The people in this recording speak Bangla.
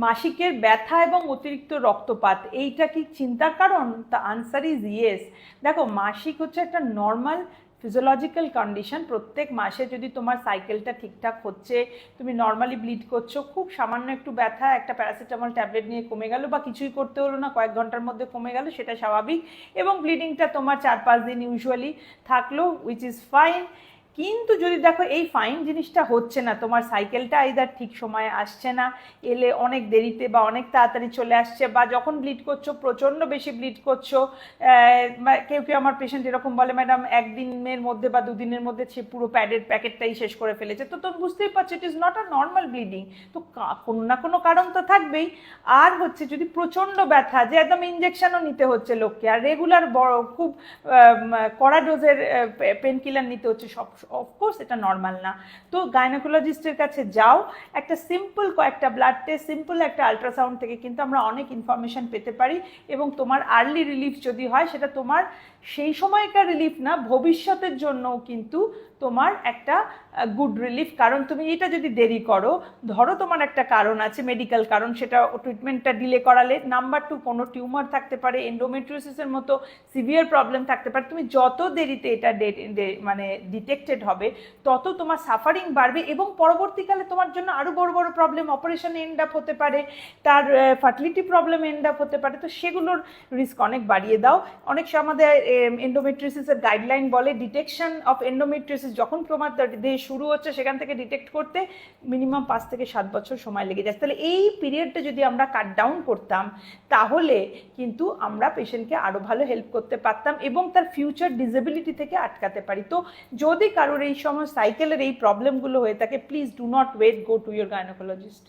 মাসিকের ব্যথা এবং অতিরিক্ত রক্তপাত এইটা কি চিন্তার কারণ? The answer is yes. দেখো, মাসিক হচ্ছে একটা নর্মাল ফিজিওলজিক্যাল কন্ডিশন। প্রত্যেক মাসে যদি তোমার সাইকেলটা ঠিকঠাক হচ্ছে, তুমি নর্মালি ব্লিড করছো, খুব সামান্য একটু ব্যথা, একটা প্যারাসিটামল ট্যাবলেট নিয়ে কমে গেল, বা কিছুই করতে হলো না, কয়েক ঘন্টার মধ্যে কমে গেল, সেটা স্বাভাবিক। এবং ব্লিডিংটা তোমার 4-5 দিন ইউজুয়ালি থাকলো, উইচ ইজ ফাইন। কিন্তু যদি দেখো এই ফাইন জিনিসটা হচ্ছে না, তোমার সাইকেলটা আইদার ঠিক সময়ে আসছে না, এলে অনেক দেরিতে বা অনেক তাড়াতাড়ি চলে আসছে, বা যখন ব্লিড করছো প্রচণ্ড বেশি ব্লিড করছো, কেউ কেউ আমার পেশেন্ট এরকম বলে, ম্যাডাম একদিনের মধ্যে বা দুদিনের মধ্যে সে পুরো প্যাডের প্যাকেটটাই শেষ করে ফেলেছে, তো তুমি বুঝতেই পারছো it is not a normal bleeding. তো কোনো না কোনো কারণ তো থাকবেই। আর হচ্ছে যদি প্রচণ্ড ব্যথা, যে একদম ইঞ্জেকশনও নিতে হচ্ছে লোককে, আর রেগুলার বড় খুব কড়া ডোজের পেন কিলার নিতে হচ্ছে, সব অফকোর্স এটা নর্মাল না। তো গাইনোকোলজিস্টের কাছে যাও, একটা সিম্পল কয়েকটা ব্লাড টেস্ট, সিম্পল একটা আলট্রাসাউন্ড থেকে কিন্তু আমরা অনেক ইনফরমেশন পেতে পারি, এবং তোমার আর্লি রিলিফ যদি হয়, সেটা তোমার সেই সময়কার রিলিফ না, ভবিষ্যতের জন্যও কিন্তু তোমার একটা গুড রিলিফ। কারণ তুমি এটা যদি দেরি করো, ধরো তোমার একটা কারণ আছে, মেডিকেল কারণ, সেটা ট্রিটমেন্টটা ডিলে করালে, নাম্বার 2 কোনো টিউমার থাকতে পারে, এন্ডোমেট্রিওসিসের মতো সিভিয়ার প্রবলেম থাকতে পারে, তুমি যত দেরিতে এটা মানে ডিটেক্টেড হবে, তত তোমার সাফারিং বাড়বে, এবং পরবর্তীকালে তোমার জন্য আরও বড় বড় প্রবলেম, অপারেশন এন্ড আপ হতে পারে, তার ফার্টিলিটি প্রবলেম এন্ড আপ হতে পারে। তো সেগুলোর রিস্ক অনেক বাড়িয়ে দাও। অনেক সময় আমাদের এন্ডোমেট্রিওসিসের গাইডলাইন বলে, ডিটেকশন অফ এন্ডোমেট্রিওসিস যখন তোমার দেহ শুরু হচ্ছে, সেখান থেকে ডিটেক্ট করতে মিনিমাম 5 থেকে 7 বছর সময় লেগে যায়। তাহলে এই পিরিয়ডটা যদি আমরা কাট ডাউন করতাম, তাহলে কিন্তু আমরা পেশেন্টকে আরও ভালো হেল্প করতে পারতাম, এবং তার ফিউচার ডিসেবিলিটি থেকে আটকাতে পারি। তো যদি কারোর এই সময় সাইকেলের এই প্রবলেমগুলো হয়ে থাকে, please do not wait, go to your gynaecologist.